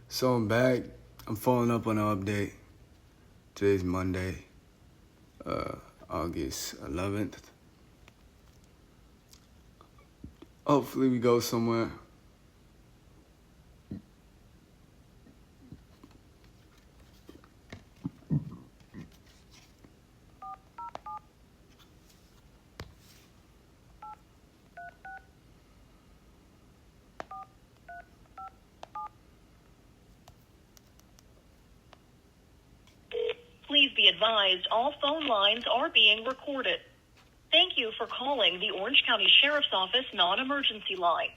So I'm back. I'm following up on an update. Today's Monday, August 11th. Hopefully we go somewhere. Please be advised all phone lines are being recorded. Thank you for calling the Orange County Sheriff's Office non-emergency line.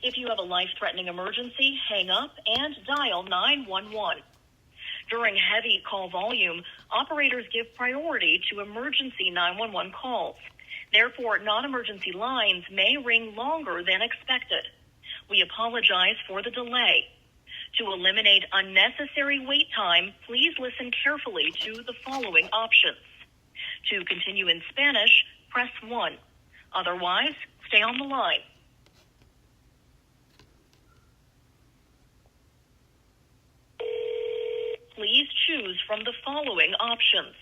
If you have a life-threatening emergency, hang up and dial 911. During heavy call volume, operators give priority to emergency 911 calls. Therefore, non-emergency lines may ring longer than expected. We apologize for the delay. To eliminate unnecessary wait time, please listen carefully to the following options. To continue in Spanish, press 1. Otherwise, stay on the line. Please choose from the following options.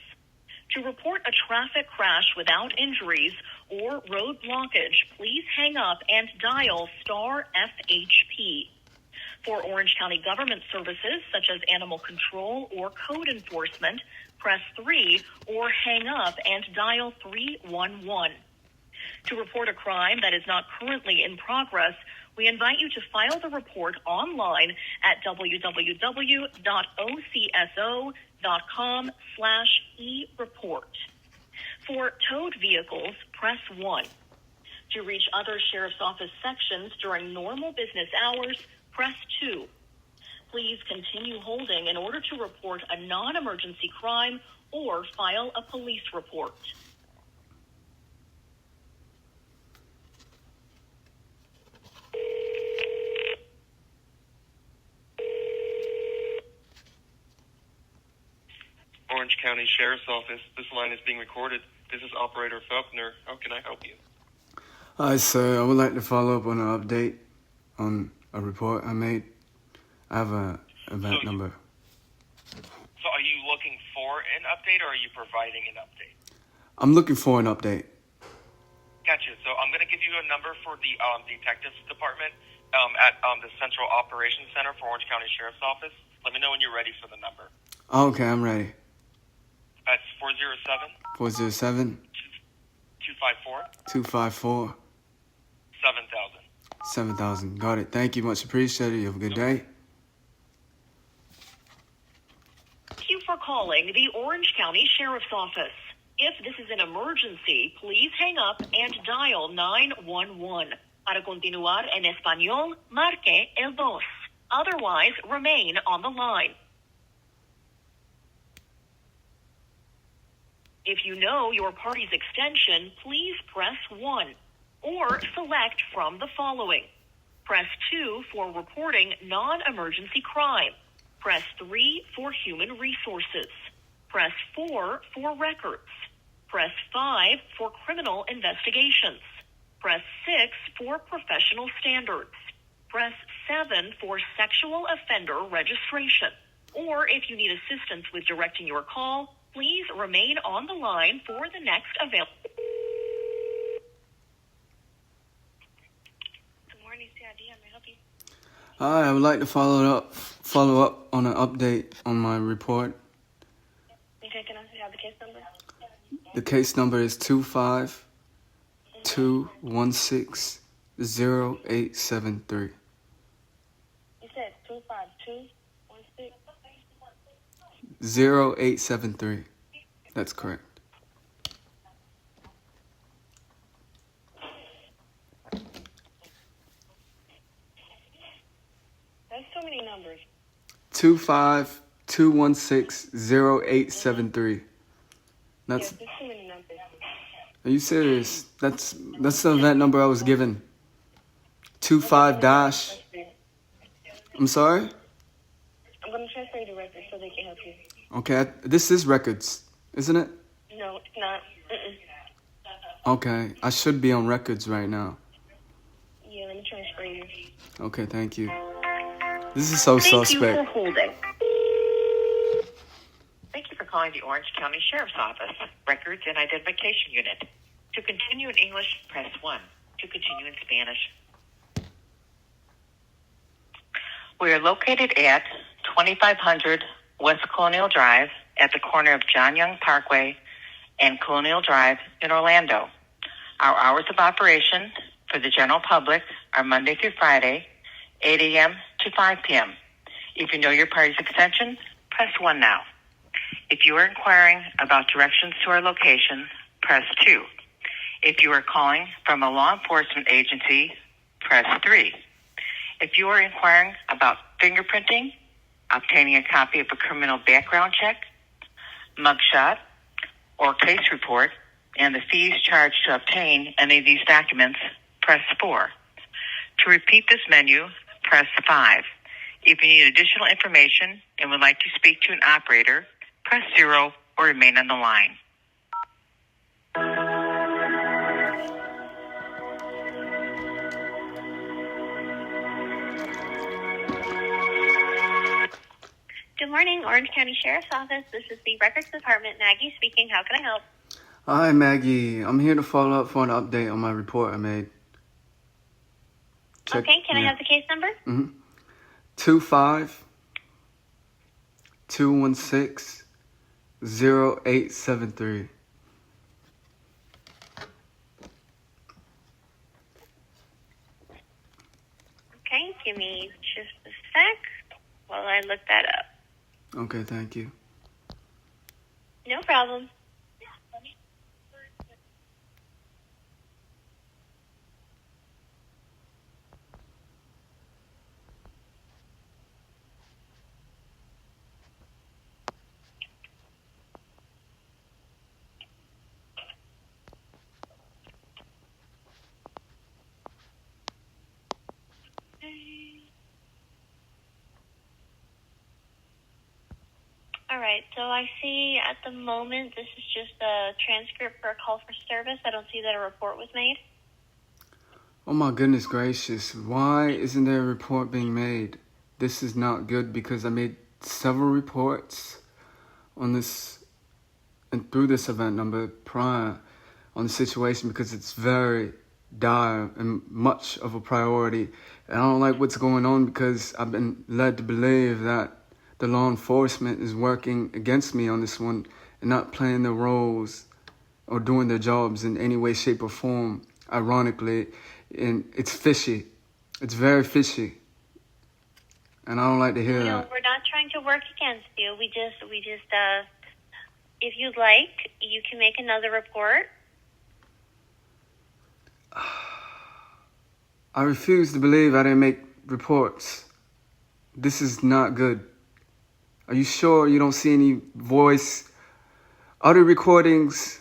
To report a traffic crash without injuries or road blockage, please hang up and dial star FHP. For Orange County government services such as animal control or code enforcement, press 3 or hang up and dial 311. To report a crime that is not currently in progress, we invite you to file the report online at www.ocso.com/e-report. For towed vehicles, press 1. To reach other Sheriff's Office sections during normal business hours, press 2. Please continue holding in order to report a non-emergency crime or file a police report. Orange County Sheriff's Office. This line is being recorded. This is Operator Faulkner. How can I help you? Hi, sir. I would like to follow up on an update on a report I made. I have a event number. So are you looking for an update or are you providing an update? I'm looking for an update. Gotcha. So I'm going to give you a number for the detectives department at the Central Operations Center for Orange County Sheriff's Office. Let me know when you're ready for the number. Okay, I'm ready. That's 407 407 254 254 7000. 7000. Got it. Thank you. Much appreciated. You have a good day. Thank you for calling the Orange County Sheriff's Office. If this is an emergency, please hang up and dial 911. Para continuar en español, marque el 2. Otherwise, remain on the line. If you know your party's extension, please press 1 or select from the following. Press 2 for reporting non-emergency crime. Press 3 for human resources. Press 4 for records. Press 5 for criminal investigations. Press 6 for professional standards. Press 7 for sexual offender registration. Or if you need assistance with directing your call, please remain on the line for the next available. Good morning, CID. How may I help you? Hi, I would like to follow up on an update on my report. Okay, can I have the case number? The case number is 252160873. You said 25216? 0873. That's correct. That's so many numbers. 252160873. That's. There's too many numbers. Are you serious? That's the event number I was given. 25 dash. I'm sorry? I'm going to transfer you to records so they can help you. Okay, this is records, isn't it? No, it's not. Okay, I should be on records right now. Yeah, let me transfer you. Okay, thank you. This is so Thank you for suspect. holding. Thank you for calling the Orange County Sheriff's Office Records and Identification Unit. To continue in English, press 1. To continue in Spanish. We are located at 2500 West Colonial Drive at the corner of John Young Parkway and Colonial Drive in Orlando. Our hours of operation for the general public are Monday through Friday, 8 a.m. to 5 p.m. If you know your party's extension, press 1 now. If you are inquiring about directions to our location, press 2. If you are calling from a law enforcement agency, press 3. If you are inquiring about fingerprinting, obtaining a copy of a criminal background check, mugshot, or case report, and the fees charged to obtain any of these documents, press 4. To repeat this menu, press 5. If you need additional information and would like to speak to an operator, press 0 or remain on the line. Good morning, Orange County Sheriff's Office. This is the Records Department. Maggie speaking. How can I help? Hi, Maggie. I'm here to follow up for an update on my report I made. Okay, can I have the case number? 25-216-0873. Okay, give me just a sec while I look that up. Okay, thank you. No problem. All right, so I see at the moment this is just a transcript for a call for service. I don't see that a report was made. Oh my goodness gracious. Why isn't there a report being made? This is not good because I made several reports on this and through this event number prior on the situation because it's very dire and much of a priority. And I don't like what's going on because I've been led to believe that the law enforcement is working against me on this one and not playing their roles or doing their jobs in any way, shape, or form, ironically. And it's fishy. It's very fishy. And I don't like to hear No, that. we're not trying to work against you. We just, if you'd like, you can make another report. I refuse to believe I didn't make reports. This is not good. Are you sure you don't see any voice, audio recordings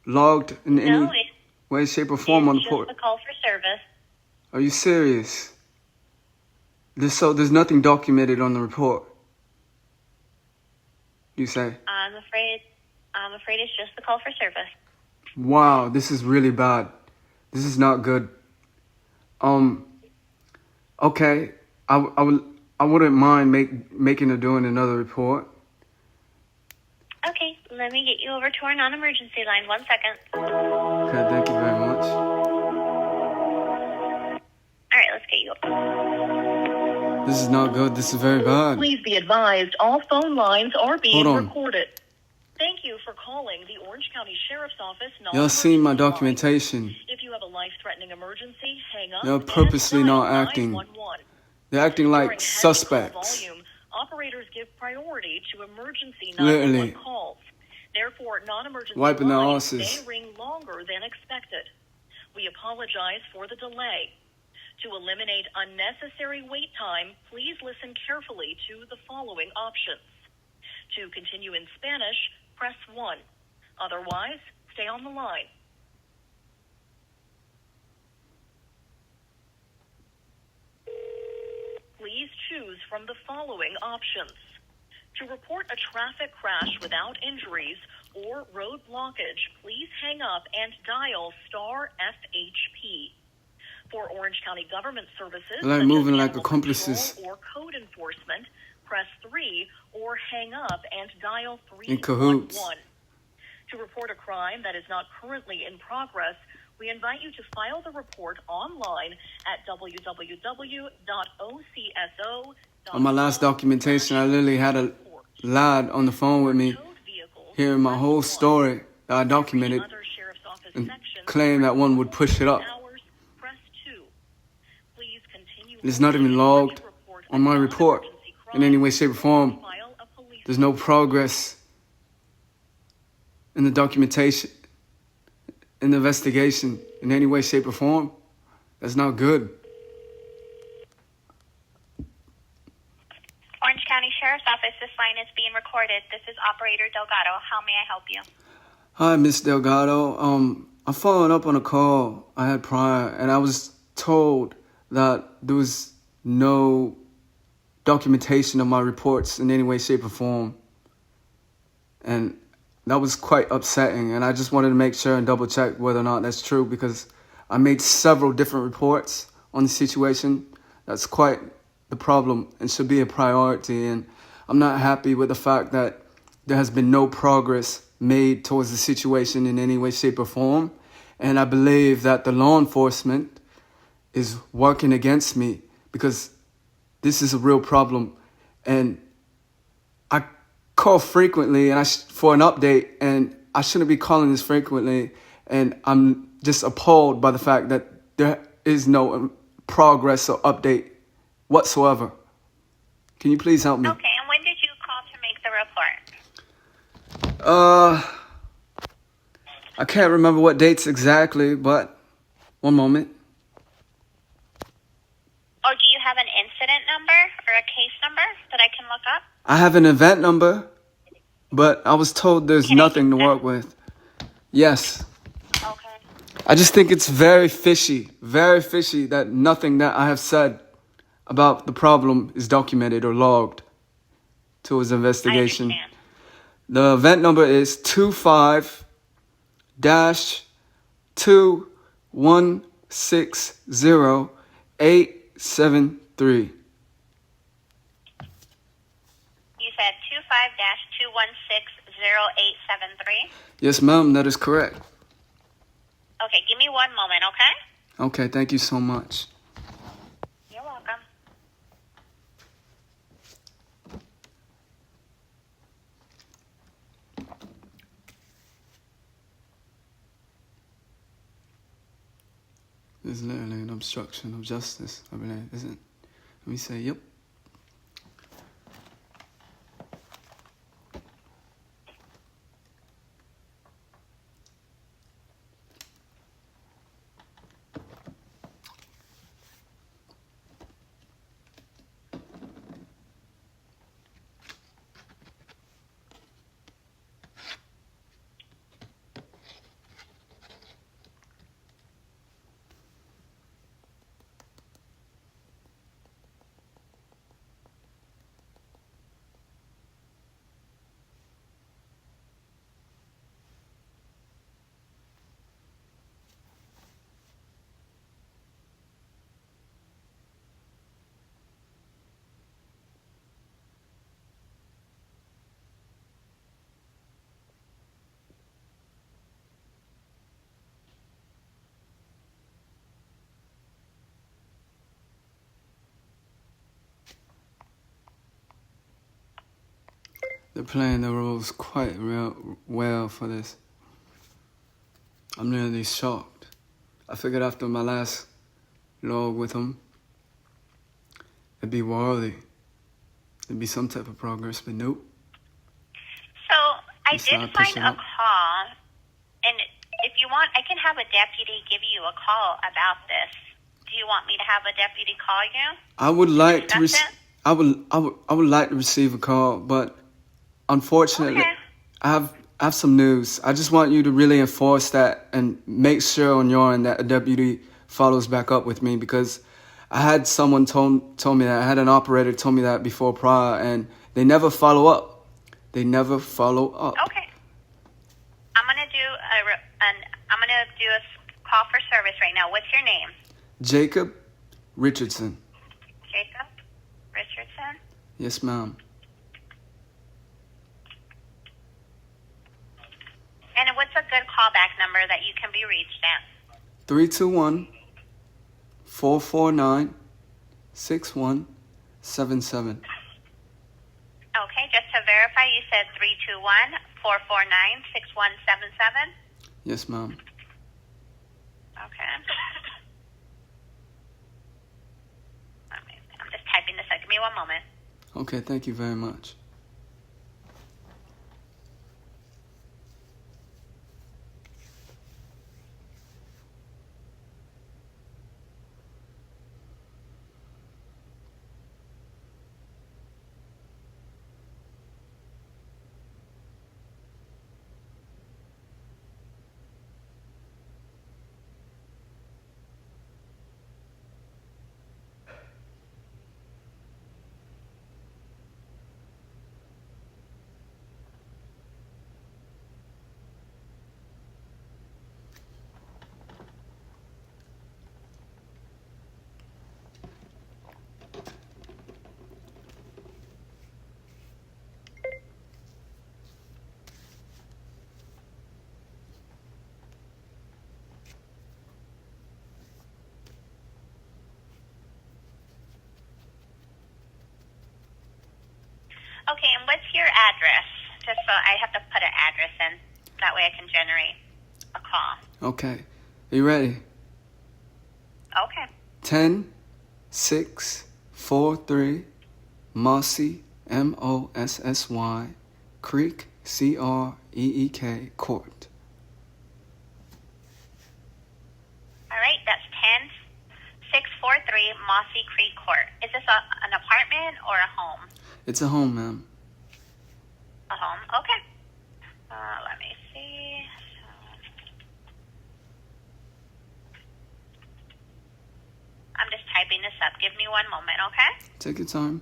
logged in No, any way, shape, or form on the it's port? just a call for service. Are you serious? There's nothing documented on the report. You say? I'm afraid it's just the call for service. Wow, this is really bad. This is not good. Okay, I wouldn't mind making or doing another report. Okay, let me get you over to our non-emergency line. 1 second. Okay, thank you very much. All right, let's get you over. This is not good. This is very bad. Please be advised, all phone lines are being Hold on. recorded. Thank you for calling the Orange County Sheriff's Office. Y'all seen my non-emergency line. documentation. If you have a life-threatening emergency, hang up. They're and purposely dial not acting. 911. They're acting During like heavy call suspects. volume, operators give priority to emergency Literally. 911 calls. Therefore, non-emergency Wiping their lines asses. may ring longer than expected. We apologize for the delay. To eliminate unnecessary wait time, please listen carefully to the following options. To continue in Spanish, press 1. Otherwise, stay on the line. Please choose from the following options. To report a traffic crash without injuries or road blockage, please hang up and dial *FHP. For Orange County government services, They're like such moving as like animal accomplices control or code enforcement, press 3 or hang up and dial in 311. cahoots. To report a crime that is not currently in progress, we invite you to file the report online at www.ocso.gov. On my last documentation, I literally had a lad on the phone with me, hearing my whole story that I documented, and claim that one would push it up. It's not even logged on my report in any way, shape, or form. There's no progress in the documentation, in the investigation, in any way, shape, or form. That's not good. Orange County Sheriff's Office, this line is being recorded. This is Operator Delgado. How may I help you? Hi, Miss Delgado. I'm following up on a call I had prior, and I was told that there was no documentation of my reports in any way, shape, or form. And that was quite upsetting, and I just wanted to make sure and double check whether or not that's true, because I made several different reports on the situation. That's quite the problem and should be a priority, and I'm not happy with the fact that there has been no progress made towards the situation in any way, shape, or form. And I believe that the law enforcement is working against me, because this is a real problem. And I call frequently and for an update, and I shouldn't be calling this frequently. And I'm just appalled by the fact that there is no progress or update whatsoever. Can you please help me? Okay, and when did you call to make the report? I can't remember what dates exactly, but one moment. Or do you have an incident number or a case number that I can look up? I have an event number, but I was told there's nothing to work with. Yes. Okay. I just think it's very fishy that nothing that I have said about the problem is documented or logged to his investigation. I understand. The event number is 25-2160-873. You said 25-216-0873? Yes, ma'am, that is correct. Okay, give me one moment, okay? Okay, thank you so much. You're welcome. It's literally an obstruction of justice, I believe, isn't it? Let me say, yep. They're playing the rules quite well for this. I'm nearly shocked. I figured after my last log with them, it'd be worthy. There'd be some type of progress, but nope. So I It's did not find pushing a up. call, and if you want, I can have a deputy give you a call about this. Do you want me to have a deputy call you? I would like to discuss it? I would like to receive a call, but unfortunately, Okay. I have some news. I just want you to really enforce that and make sure on your end that a deputy follows back up with me, because I had someone told me that. I had an operator told me that before prior, and they never follow up. They never follow up. Okay. I'm gonna do a call for service right now. What's your name? Jacob Richardson. Jacob Richardson. Yes, ma'am. And what's a good callback number that you can be reached at? 321-449-6177. Okay, just to verify, you said 321-449-6177? Yes, ma'am. Okay. I'm just typing this out. Give me one moment. Okay, thank you very much. Okay, and what's your address? Just so I have to put an address in. That way I can generate a call. Okay. Are you ready? Okay. 10643 Mossy, Mossy, Creek, Creek, Court. All right, that's 10643 Mossy Creek Court. Is this an apartment or a home? It's a home, ma'am. A home, okay. Let me see. I'm just typing this up. Give me one moment, okay? Take your time.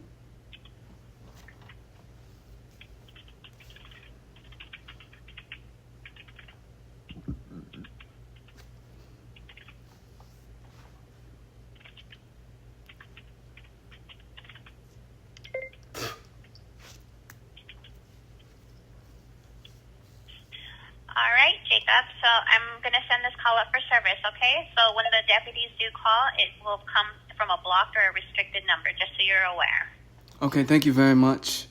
All right, Jacob. So I'm going to send this call up for service, okay? So when the deputies do call, it will come from a blocked or a restricted number, just so you're aware. Okay, thank you very much.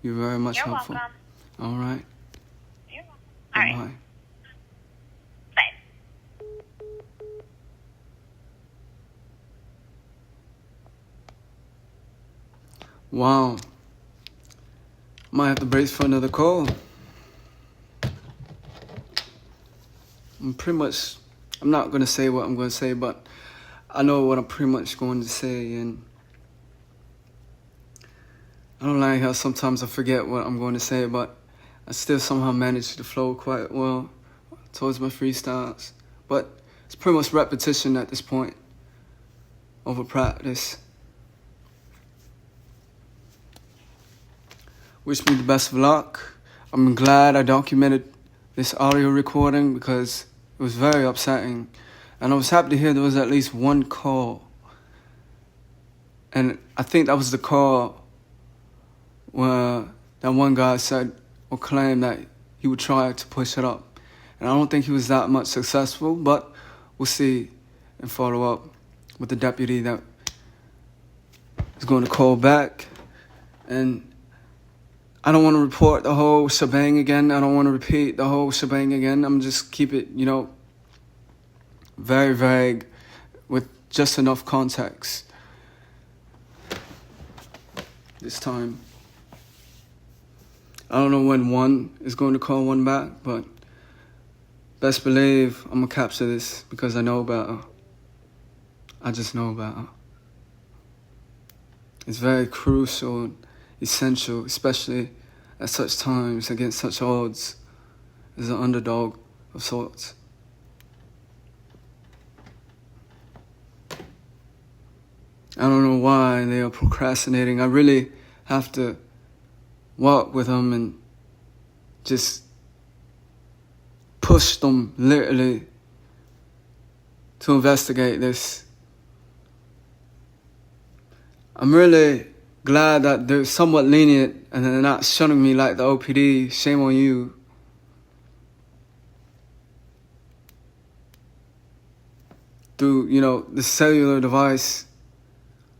You're very much You're helpful. welcome. All right. You're welcome. All right. Bye. Bye. Wow. Might have to brace for another call. I'm not going to say what I'm going to say, but I know what I'm pretty much going to say, and I don't like how sometimes I forget what I'm going to say, but I still somehow manage to flow quite well towards my freestyles. But it's pretty much repetition at this point over practice. Wish me the best of luck. I'm glad I documented this audio recording because it was very upsetting. And I was happy to hear there was at least one call. And I think that was the call where that one guy said or claimed that he would try to push it up. And I don't think he was that much successful, but we'll see and follow up with the deputy that is going to call back. And I don't want to report the whole shebang again. I don't want to repeat the whole shebang again. I'm just keep it, very vague with just enough context this time. I don't know when one is going to call one back, but best believe I'm going to capture this because I know better. I just know better. It's very crucial and essential, especially at such times against such odds as an underdog of sorts. I don't know why they are procrastinating. I really have to walk with them and just push them literally to investigate this I'm really glad that they're somewhat lenient and they're not shunning me like the OPD. Shame on you. Through, the cellular device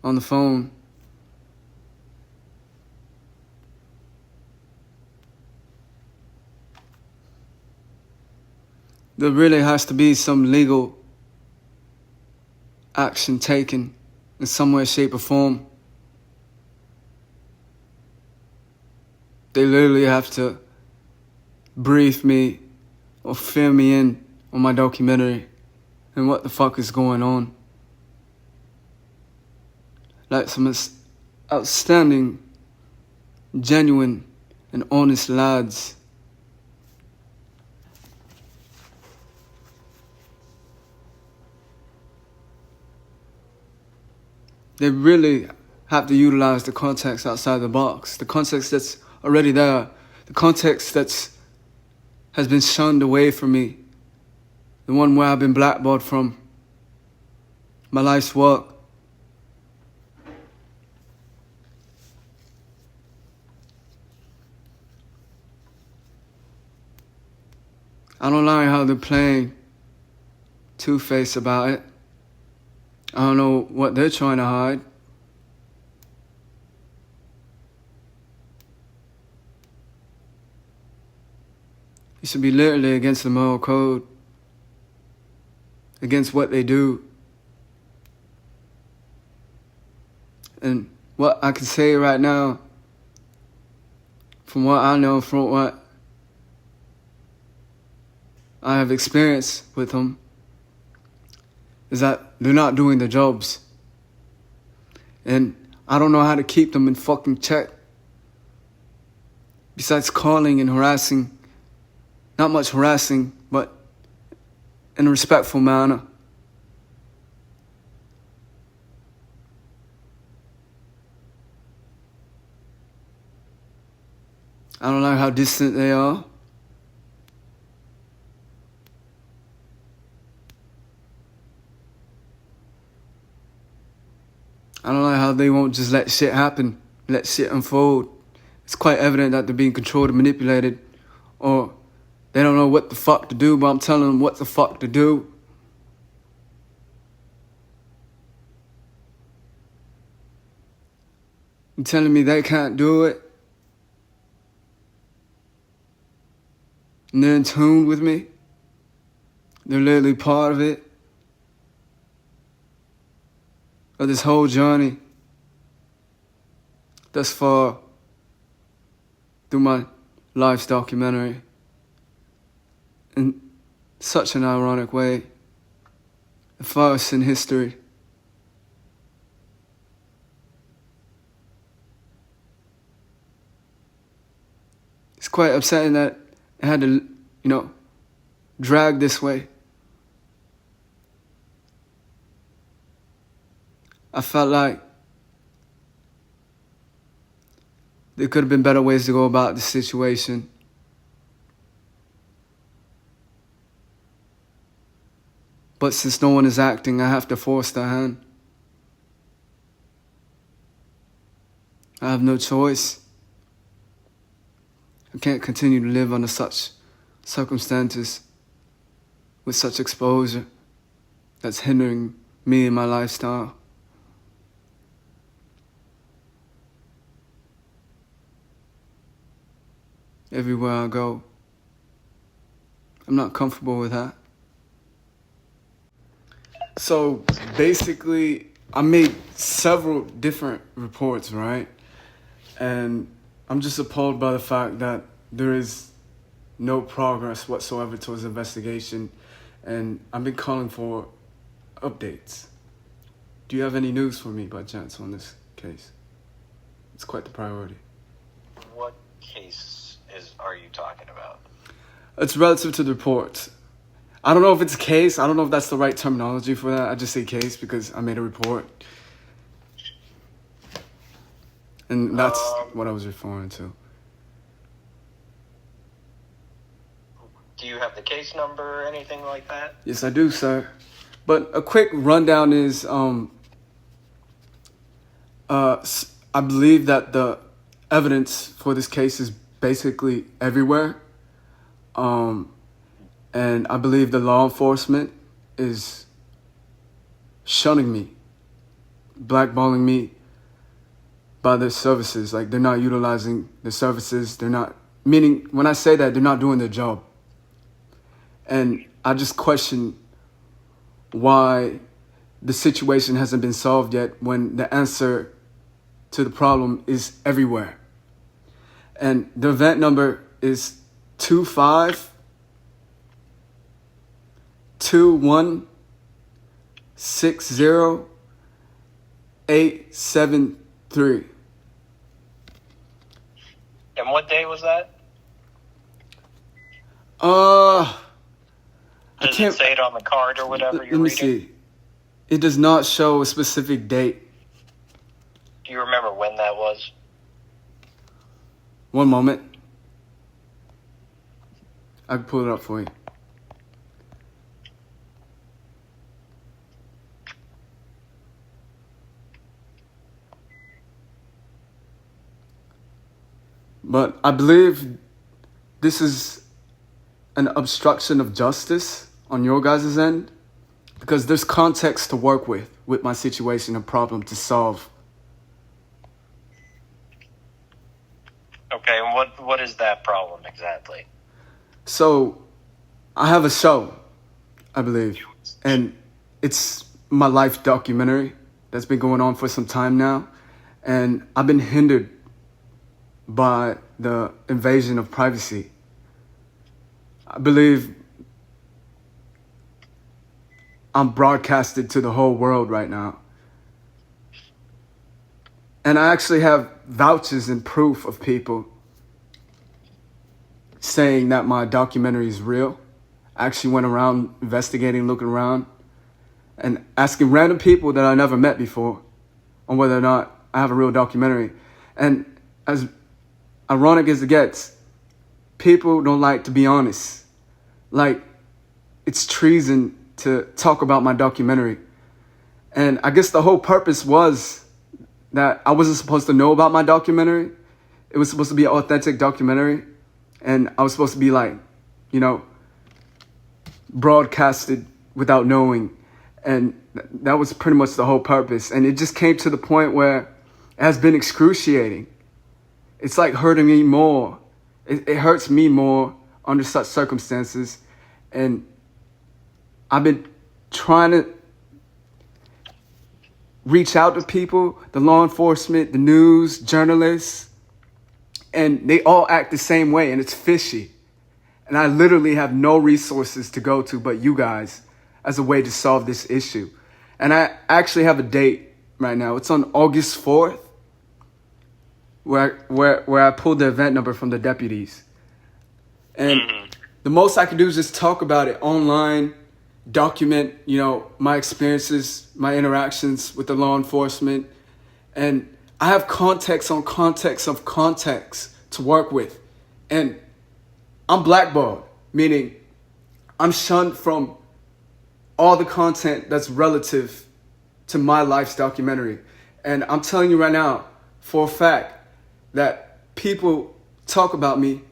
on the phone. There really has to be some legal action taken in some way, shape, or form. They literally have to brief me or fill me in on my documentary and what the fuck is going on. Like some outstanding, genuine, and honest lads. They really have to utilize the context outside the box, the context that's already there, the context has been shunned away from me, the one where I've been blackballed from my life's work. I don't like how they're playing two-faced about it. I don't know what they're trying to hide. It should be literally against the moral code, against what they do. And what I can say right now, from what I know, from what I have experienced with them, is that they're not doing their jobs. And I don't know how to keep them in fucking check. Besides calling and harassing, not much harassing, but in a respectful manner. I don't like how distant they are. I don't like how they won't just let shit happen, let shit unfold. It's quite evident that they're being controlled and manipulated, or they don't know what the fuck to do, but I'm telling them what the fuck to do. You're telling me they can't do it? And they're in tune with me? They're literally part of it? Of this whole journey thus far through my life's documentary in such an ironic way, the first in history. It's quite upsetting that it had to, drag this way. I felt like there could have been better ways to go about the situation. But since no one is acting, I have to force their hand. I have no choice. I can't continue to live under such circumstances with such exposure that's hindering me and my lifestyle. Everywhere I go, I'm not comfortable with that. So basically, I made several different reports, right? And I'm just appalled by the fact that there is no progress whatsoever towards the investigation, and I've been calling for updates. Do you have any news for me by chance on this case? It's quite the priority. What case are you talking about? It's relative to the report. I don't know if it's a case. I don't know if that's the right terminology for that. I just say case because I made a report. And that's what I was referring to. Do you have the case number or anything like that? Yes, I do, sir. But a quick rundown is I believe that the evidence for this case is basically everywhere. And I believe the law enforcement is shunning me, blackballing me by their services. Like, they're not utilizing the services. They're not, meaning when I say that, they're not doing their job. And I just question why the situation hasn't been solved yet when the answer to the problem is everywhere. And the event number is 252160873. And what day was that? I Does can't it say it on the card or whatever let you're me reading? see. It does not show a specific date. Do you remember when that was? One moment. I can pull it up for you. But I believe this is an obstruction of justice on your guys' end, because there's context to work with my situation and problem to solve. Okay, and what is that problem exactly? So I have a show, I believe, and it's my life documentary that's been going on for some time now, and I've been hindered by the invasion of privacy. I believe I'm broadcasted to the whole world right now. And I actually have vouchers and proof of people saying that my documentary is real. I actually went around investigating, looking around, and asking random people that I never met before on whether or not I have a real documentary. And as ironic as it gets, people don't like to be honest. Like, it's treason to talk about my documentary. And I guess the whole purpose was that I wasn't supposed to know about my documentary. It was supposed to be an authentic documentary. And I was supposed to be like, broadcasted without knowing. And that was pretty much the whole purpose. And it just came to the point where it has been excruciating. It's like hurting me more. It hurts me more under such circumstances. And I've been trying to reach out to people, the law enforcement, the news, journalists, and they all act the same way, and it's fishy. And I literally have no resources to go to but you guys as a way to solve this issue. And I actually have a date right now. It's on August 4th, where I pulled the event number from the deputies. And the most I can do is just talk about it online, document, my experiences, my interactions with the law enforcement. And I have context on context of context to work with. And I'm blackballed, meaning I'm shunned from all the content that's relative to my life's documentary. And I'm telling you right now, for a fact, that people talk about me.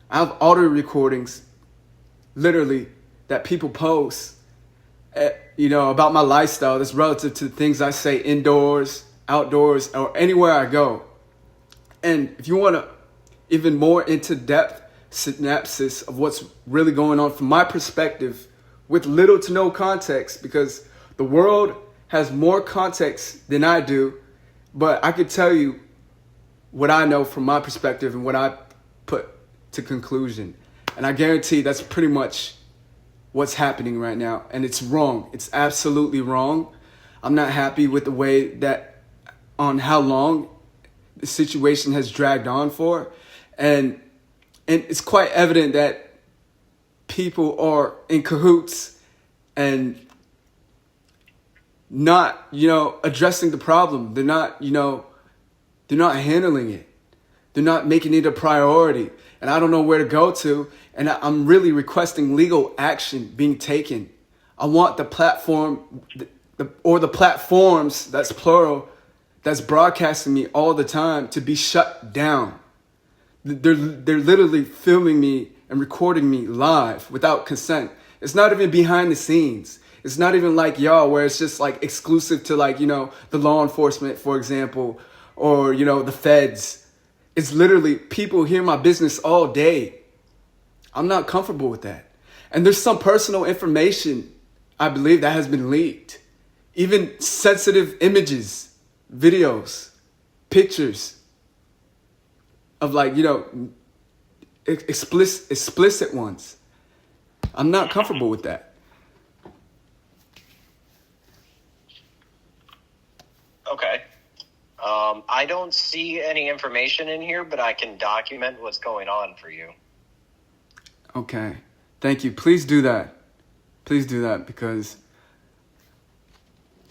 I have audio recordings, literally, that people post, about my lifestyle that's relative to the things I say indoors, outdoors, or anywhere I go. And if you want to even more into depth synopsis of what's really going on from my perspective with little to no context, because the world has more context than I do, but I could tell you what I know from my perspective and what I put to conclusion. And I guarantee that's pretty much what's happening right now. And it's wrong. It's absolutely wrong. I'm not happy with the way that, on how long the situation has dragged on for. And it's quite evident that people are in cahoots and not, addressing the problem. They're not, they're not handling it. They're not making it a priority. And I don't know where to go to. And I'm really requesting legal action being taken. I want the platform, or the platforms, that's plural, that's broadcasting me all the time to be shut down. They're literally filming me and recording me live without consent. It's not even behind the scenes. It's not even like y'all where it's just like exclusive to like, the law enforcement, for example, or, the feds. It's literally people hear my business all day. I'm not comfortable with that. And there's some personal information, I believe, that has been leaked. Even sensitive images, videos, pictures of like, explicit ones. I'm not comfortable with that. Okay. I don't see any information in here, but I can document what's going on for you. Okay. Thank you. Please do that. Please do that, because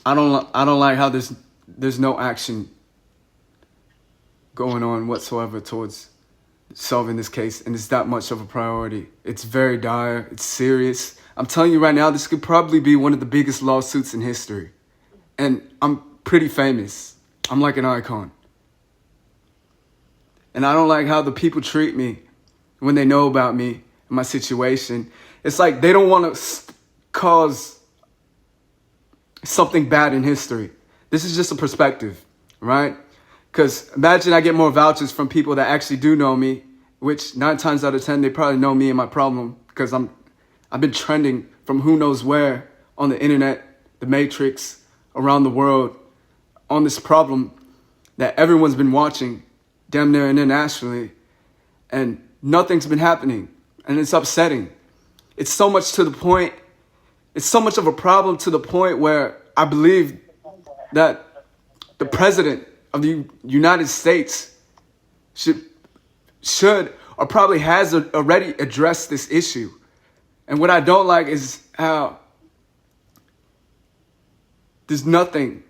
I don't like how there's no action going on whatsoever towards solving this case, and it's that much of a priority. It's very dire. It's serious. I'm telling you right now, this could probably be one of the biggest lawsuits in history. And I'm pretty famous. I'm like an icon. And I don't like how the people treat me when they know about me and my situation. It's like they don't want to cause something bad in history. This is just a perspective, right? Because imagine I get more vouchers from people that actually do know me, which 9 times out of 10, they probably know me and my problem, because I've been trending from who knows where on the internet, the Matrix, around the world, on this problem that everyone's been watching damn near internationally, and nothing's been happening, and it's upsetting. It's so much to the point, it's so much of a problem to the point where I believe that the president of the United States should or probably has already addressed this issue. And what I don't like is how there's nothing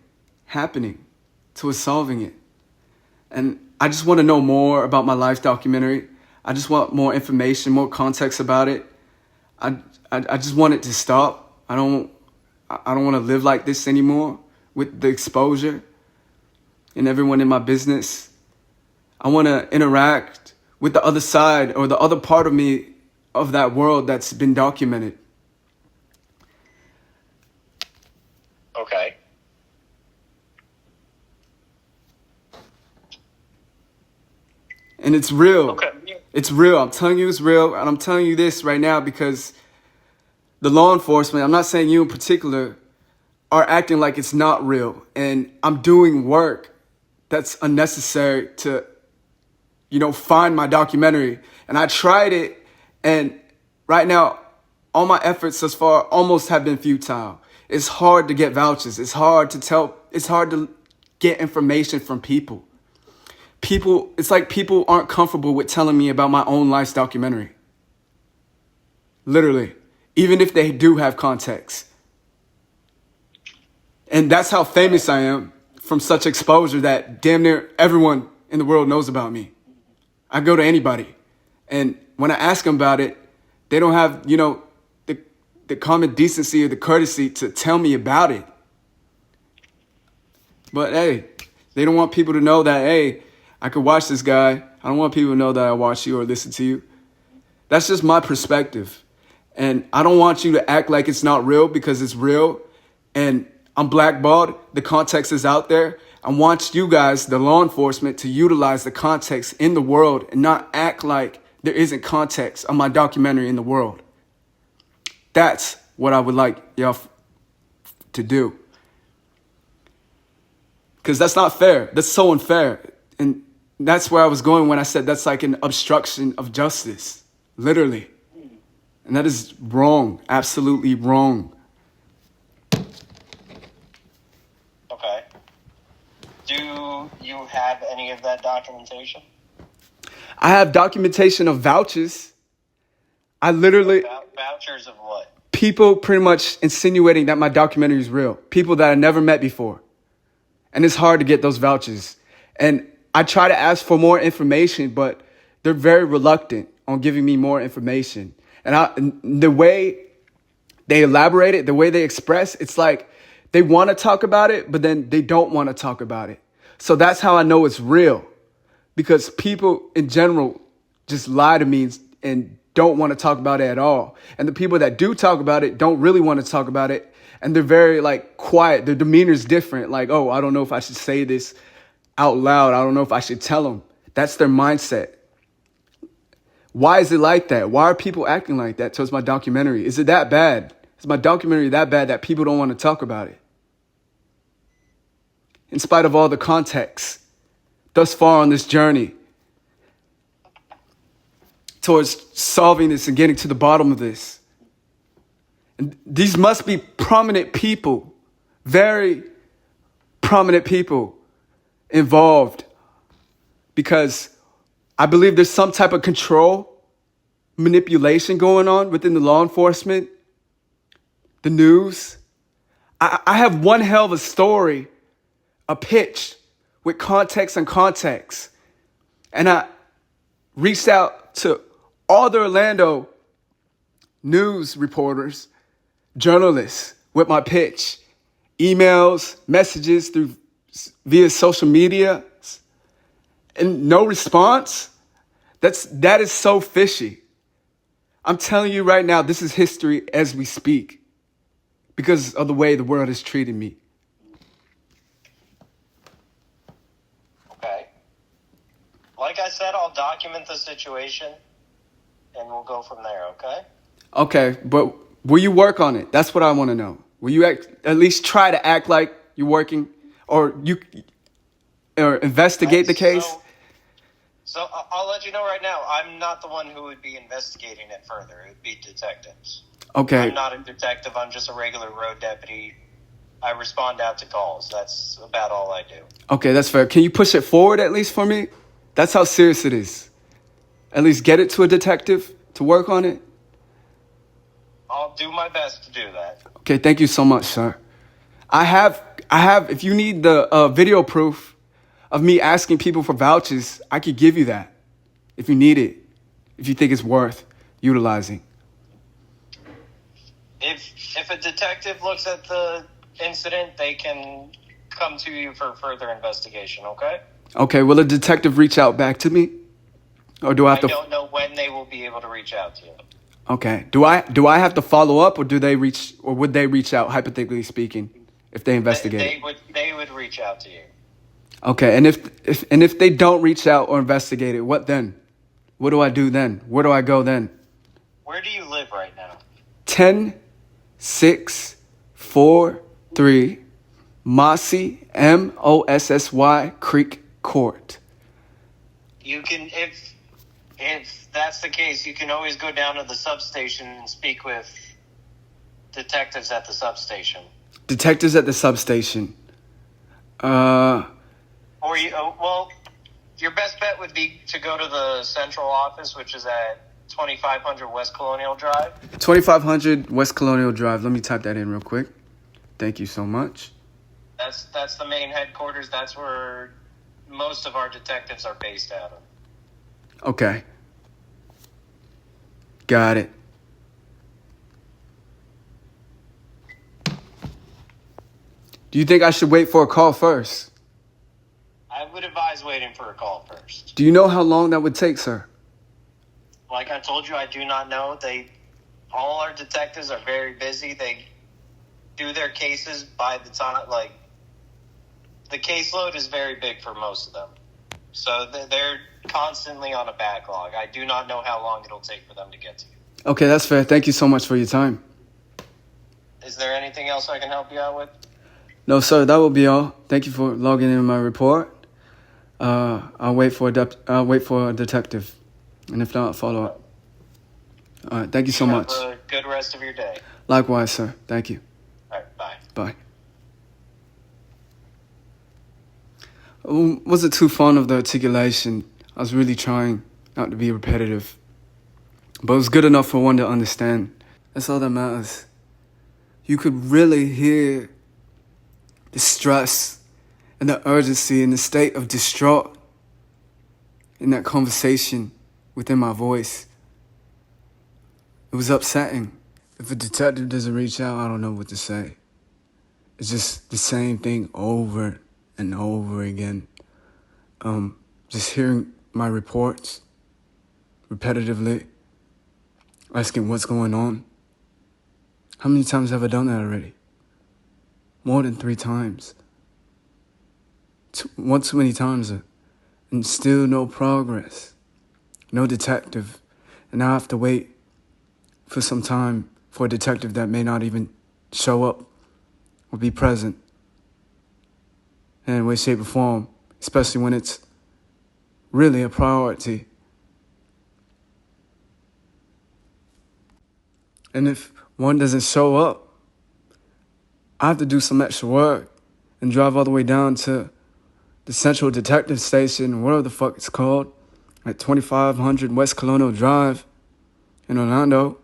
happening towards solving it. And I just want to know more about my life documentary. I just want more information, more context about it. I just want it to stop. I don't want to live like this anymore with the exposure and everyone in my business. I want to interact with the other side or the other part of me, of that world that's been documented. Okay. And it's real. Okay. It's real. I'm telling you it's real. And I'm telling you this right now because the law enforcement, I'm not saying you in particular, are acting like it's not real. And I'm doing work that's unnecessary to, find my documentary. And I tried it. And right now, all my efforts thus far almost have been futile. It's hard to get vouchers. It's hard to get information from people. It's like people aren't comfortable with telling me about my own life's documentary. Literally. Even if they do have context. And that's how famous I am from such exposure that damn near everyone in the world knows about me. I go to anybody. And when I ask them about it, they don't have, the common decency or the courtesy to tell me about it. But hey, they don't want people to know that, hey, I could watch this guy. I don't want people to know that I watch you or listen to you. That's just my perspective. And I don't want you to act like it's not real, because it's real. And I'm blackballed. The context is out there. I want you guys, the law enforcement, to utilize the context in the world and not act like there isn't context on my documentary in the world. That's what I would like y'all to do. Because that's not fair. That's so unfair. And that's where I was going when I said that's like an obstruction of justice. Literally. And that is wrong. Absolutely wrong. Okay. Do you have any of that documentation? I have documentation of vouchers. I literally... Vouchers of what? People pretty much insinuating that my documentary is real. People that I never met before. And it's hard to get those vouchers. And I try to ask for more information, but they're very reluctant on giving me more information. And the way they elaborate it, the way they express, it's like they want to talk about it, but then they don't want to talk about it. So that's how I know it's real. Because people in general just lie to me and don't want to talk about it at all. And the people that do talk about it don't really want to talk about it. And they're very quiet. Their demeanor is different. Like, oh, I don't know if I should say this out loud. I don't know if I should tell them. That's their mindset. Why is it like that? Why are people acting like that towards my documentary? Is it that bad? Is my documentary that bad that people don't want to talk about it? In spite of all the context thus far on this journey towards solving this and getting to the bottom of this. And these must be prominent people, very prominent people involved, because I believe there's some type of control, manipulation going on within the law enforcement, the news. I have one hell of a story, a pitch with context and context. And I reached out to all the Orlando news reporters, journalists with my pitch, emails, messages via social media, and no response. That is so fishy. I'm telling you right now, this is history as we speak because of the way the world has treated me. Okay. Like I said, I'll document the situation and we'll go from there, okay? Okay, but will you work on it? That's what I want to know. Will you at least try to act like you're working or investigate the case? So I'll let you know right now, I'm not the one who would be investigating it further. It would be detectives. Okay. I'm not a detective. I'm just a regular road deputy. I respond out to calls. That's about all I do. Okay, that's fair. Can you push it forward at least for me? That's how serious it is. At least get it to a detective to work on it. I'll do my best to do that. Okay, thank you so much, sir. I have, if you need the video proof of me asking people for vouchers, I could give you that if you need it, if you think it's worth utilizing. If a detective looks at the incident, they can come to you for further investigation, okay? Okay, will a detective reach out back to me? Or do I have to... I don't know when they will be able to reach out to you. Okay. Do I have to follow up, or would they reach out, hypothetically speaking, if they investigate? They would reach out to you. Okay, and if they don't reach out or investigate it, what then? What do I do then? Where do I go then? Where do you live right now? 10643 Mossy, Mossy Creek Court. You can, if that's the case, you can always go down to the substation and speak with detectives at the substation. Detectives at the substation. Or your best bet would be to go to the central office, which is at 2500 West Colonial Drive. 2500 West Colonial Drive. Let me type that in real quick. Thank you so much. That's the main headquarters. That's where most of our detectives are based out of. Okay. Got it. Do you think I should wait for a call first? I would advise waiting for a call first. Do you know how long that would take, sir? Like I told you, I do not know. All our detectives are very busy. They do their cases by the time, the caseload is very big for most of them. So they're constantly on a backlog. I do not know how long it'll take for them to get to you. Okay, that's fair. Thank you so much for your time. Is there anything else I can help you out with? No, sir, that will be all. Thank you for logging in my report. I'll wait for a detective, and if not, I'll follow up. All right, thank you so much. Have a good rest of your day. Likewise, sir. Thank you. All right, bye. Bye. I wasn't too fond of the articulation. I was really trying not to be repetitive, but it was good enough for one to understand. That's all that matters. You could really hear the stress and the urgency and the state of distraught in that conversation within my voice. It was upsetting. If a detective doesn't reach out, I don't know what to say. It's just the same thing over and over again. Just hearing my reports repetitively, asking what's going on. How many times have I done that already? More than 3 times. One too many times, and still no progress. No detective. And now I have to wait for some time for a detective that may not even show up or be present in any way, shape, or form, especially when it's really a priority. And if one doesn't show up, I have to do some extra work and drive all the way down to the Central Detective Station, whatever the fuck it's called, at 2500 West Colonial Drive in Orlando.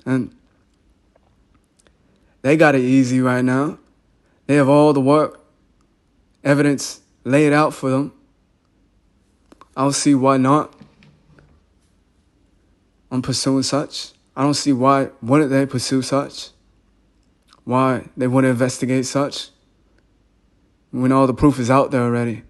And they got it easy right now. They have all the work, evidence laid out for them. I don't see why not. I'm pursuing such. I don't see why wouldn't they pursue such. Why they wouldn't investigate such when all the proof is out there already.